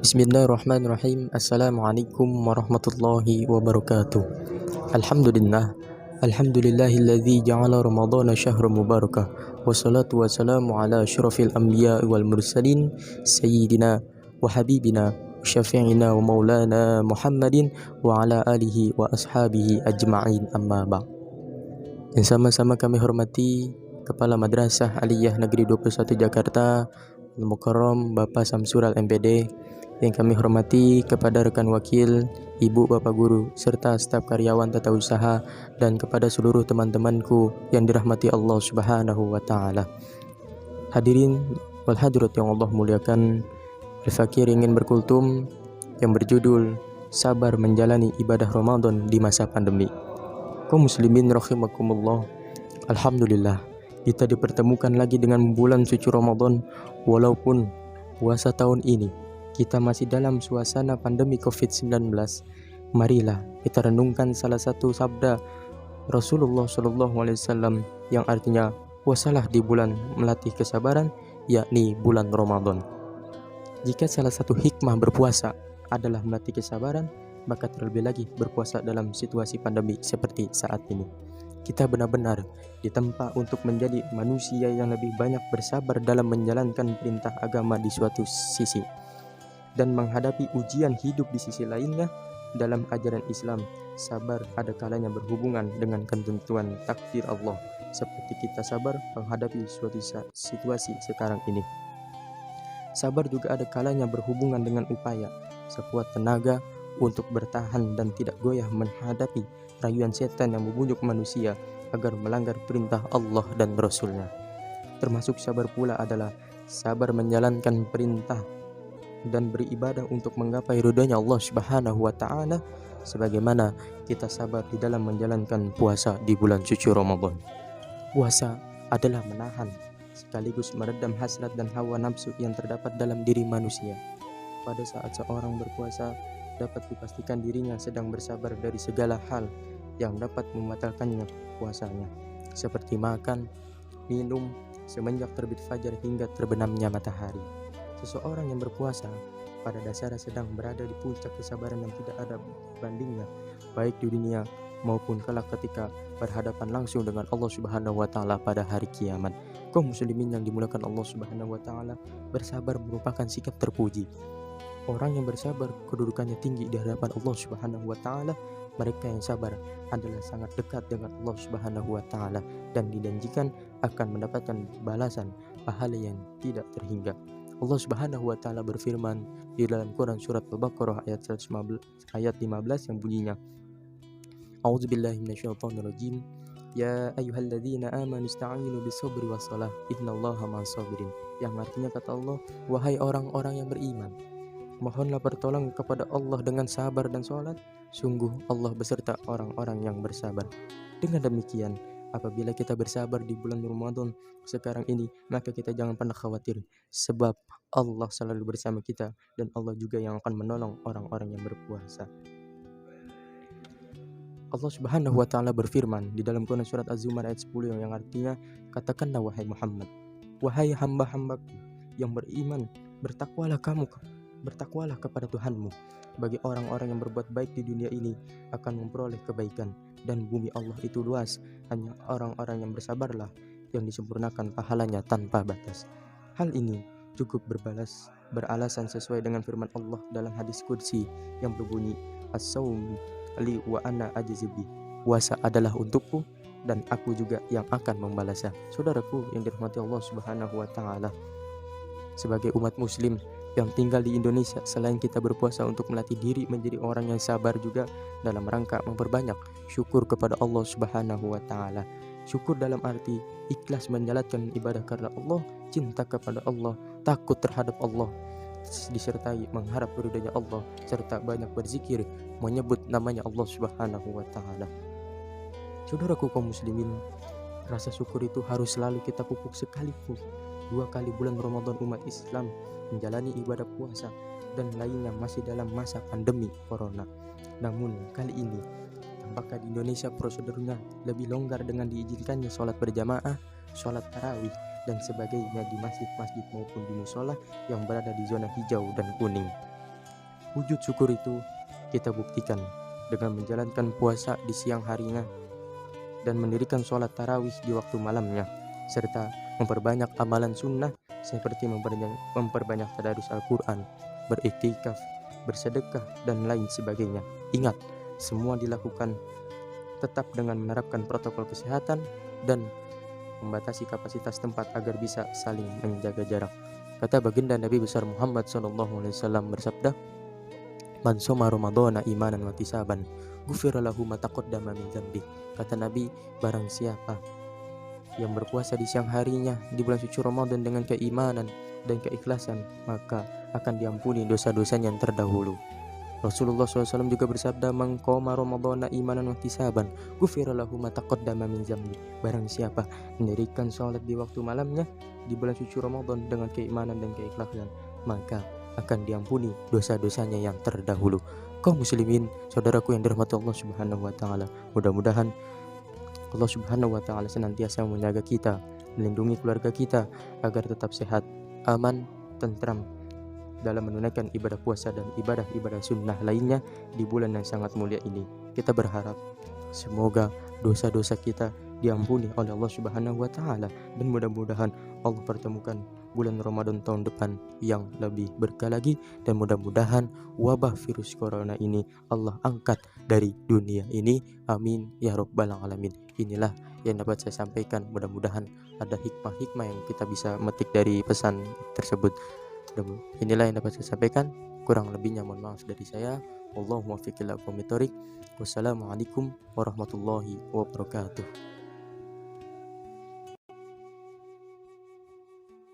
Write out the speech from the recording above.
Bismillahirrahmanirrahim. Assalamualaikum warahmatullahi wabarakatuh. Alhamdulillah. Alhamdulillahilladzi ja'ala ramadhana syahran mubarakah. Wassalatu wassalamu ala asyrafil anbiya'i wal mursalin sayyidina wa habibina wa syafi'ina wa maulana Muhammadin wa ala alihi wa ashabihi ajma'in, amma ba'd. Yang sama-sama kami hormati Kepala Madrasah Aliyah Negeri 21 Jakarta Al-Mukarram Bapak Samsul MPD, yang kami hormati kepada rekan wakil, ibu, bapak guru, serta staf karyawan tata usaha, dan kepada seluruh teman-temanku yang dirahmati Allah Subhanahu wa Ta'ala. Hadirin wal hadirat yang Allah muliakan, Al-Fakir ingin berkultum yang berjudul Sabar Menjalani Ibadah Ramadan di Masa Pandemi. Kaum muslimin rahimakumullah, alhamdulillah kita dipertemukan lagi dengan bulan suci Ramadan. Walaupun puasa tahun ini kita masih dalam suasana pandemi COVID-19, marilah kita renungkan salah satu sabda Rasulullah SAW yang artinya puasalah di bulan melatih kesabaran, yakni bulan Ramadan. Jika salah satu hikmah berpuasa adalah melatih kesabaran, maka terlebih lagi berpuasa dalam situasi pandemi seperti saat ini. Kita benar-benar ditempa untuk menjadi manusia yang lebih banyak bersabar dalam menjalankan perintah agama di suatu sisi, dan menghadapi ujian hidup di sisi lainnya. Dalam ajaran Islam, sabar ada kalanya berhubungan dengan ketentuan takdir Allah, seperti kita sabar menghadapi suatu situasi sekarang ini. Sabar juga ada kalanya berhubungan dengan upaya sekuat tenaga untuk bertahan dan tidak goyah menghadapi rayuan setan yang membujuk manusia agar melanggar perintah Allah dan Rasul-Nya. Termasuk sabar pula adalah sabar menjalankan perintah dan beribadah untuk menggapai ridhonya Allah Subhanahu wa Ta'ala, sebagaimana kita sabar di dalam menjalankan puasa di bulan suci Ramadan. Puasa adalah menahan sekaligus meredam hasrat dan hawa nafsu yang terdapat dalam diri manusia. Pada saat seorang berpuasa, dapat dipastikan dirinya sedang bersabar dari segala hal yang dapat membatalkannya puasanya, seperti makan, minum, semenjak terbit fajar hingga terbenamnya matahari. Seseorang yang berpuasa pada dasarnya sedang berada di puncak kesabaran yang tidak ada bandingnya, baik di dunia maupun kelak ketika berhadapan langsung dengan Allah Subhanahu wa Ta'ala pada hari kiamat. Kaum muslimin yang dimuliakan Allah Subhanahu wa Ta'ala, bersabar merupakan sikap terpuji. Orang yang bersabar kedudukannya tinggi di hadapan Allah Subhanahu wa Ta'ala. Mereka yang sabar adalah sangat dekat dengan Allah Subhanahu wa Ta'ala dan dijanjikan akan mendapatkan balasan pahala yang tidak terhingga. Allah Subhanahu wa Ta'ala berfirman di dalam Quran surat Al-Baqarah ayat 15 yang bunyinya, A'udzubillahi minasyaitonirrajim. Ya ayyuhalladzina amanu ista'inu bis-sabri was-shalah innallaha ma'as-sabirin. Yang artinya kata Allah, wahai orang-orang yang beriman, mohonlah pertolongan kepada Allah dengan sabar dan sholat. Sungguh Allah beserta orang-orang yang bersabar. Dengan demikian, apabila kita bersabar di bulan Ramadan sekarang ini, maka kita jangan pernah khawatir, sebab Allah selalu bersama kita dan Allah juga yang akan menolong orang-orang yang berpuasa. Allah Subhanahu wa Ta'ala berfirman di dalam Quran surat Az-Zumar ayat 10 yang artinya, katakanlah wahai Muhammad, wahai hamba-hambaku yang beriman, bertakwalah kepada Tuhanmu. Bagi orang-orang yang berbuat baik di dunia ini akan memperoleh kebaikan, dan bumi Allah itu luas. Hanya orang-orang yang bersabarlah yang disempurnakan pahalanya tanpa batas. Hal ini cukup beralasan sesuai dengan firman Allah dalam hadis qudsi yang berbunyi, as-sawmu li wa ana ajzibi. Puasa adalah untukku dan aku juga yang akan membalasnya. Saudaraku yang dirahmati Allah Subhanahu wa Ta'ala, sebagai umat muslim yang tinggal di Indonesia, selain kita berpuasa untuk melatih diri menjadi orang yang sabar, juga dalam rangka memperbanyak syukur kepada Allah Subhanahu wa Ta'ala. Syukur dalam arti ikhlas menjalankan ibadah karena Allah, cinta kepada Allah, takut terhadap Allah, disertai mengharap ridhonya Allah, serta banyak berzikir menyebut namanya Allah Subhanahu wa Ta'ala. Saudaraku kaum muslimin, rasa syukur itu harus selalu kita pupuk sekalipun 2 kali bulan Ramadan umat Islam menjalani ibadah puasa dan lainnya masih dalam masa pandemi corona. Namun kali ini tampaknya di Indonesia prosedurnya lebih longgar dengan diizinkannya sholat berjamaah, sholat tarawih dan sebagainya di masjid-masjid maupun di musola yang berada di zona hijau dan kuning. Wujud syukur itu kita buktikan dengan menjalankan puasa di siang harinya dan mendirikan sholat tarawih di waktu malamnya, serta memperbanyak amalan sunnah seperti memperbanyak tadarus Al-Quran, beriktikaf, bersedekah, dan lain sebagainya. Ingat, semua dilakukan tetap dengan menerapkan protokol kesehatan dan membatasi kapasitas tempat agar bisa saling menjaga jarak. Kata baginda Nabi besar Muhammad SAW bersabda, "Man soma Ramadhana imanan wa ihtisaban, ghufira lahu ma taqaddama min dzambi." Kata Nabi, barang siapa yang berpuasa di siang harinya di bulan suci Ramadan dengan keimanan dan keikhlasan, maka akan diampuni dosa-dosanya yang terdahulu. Rasulullah SAW juga bersabda, "Man qoma Ramadhana imanan wa ihtisaban, ghufira lahu ma taqaddama min dzambi." Barang siapa mendirikan salat di waktu malamnya di bulan suci Ramadan dengan keimanan dan keikhlasan, maka akan diampuni dosa-dosanya yang terdahulu. Kaum muslimin, saudaraku yang dirahmati Allah Subhanahu wa taala, mudah-mudahan Allah Subhanahu wa taala senantiasa menjaga kita, melindungi keluarga kita agar tetap sehat, aman, tentram dalam menunaikan ibadah puasa dan ibadah-ibadah sunnah lainnya di bulan yang sangat mulia ini. Kita berharap semoga dosa-dosa kita diampuni oleh Allah Subhanahu wa taala dan mudah-mudahan Allah pertemukan bulan Ramadan tahun depan yang lebih berkah lagi, dan mudah-mudahan wabah virus corona ini Allah angkat dari dunia ini. Amin ya rabbal alamin. Inilah yang dapat saya sampaikan. Mudah-mudahan ada hikmah-hikmah yang kita bisa metik dari pesan tersebut. Inilah yang dapat saya sampaikan. Kurang lebihnya mohon maaf dari saya. Wallahu muwaffiq ila aqwamit thoriq. Wassalamualaikum warahmatullahi wabarakatuh.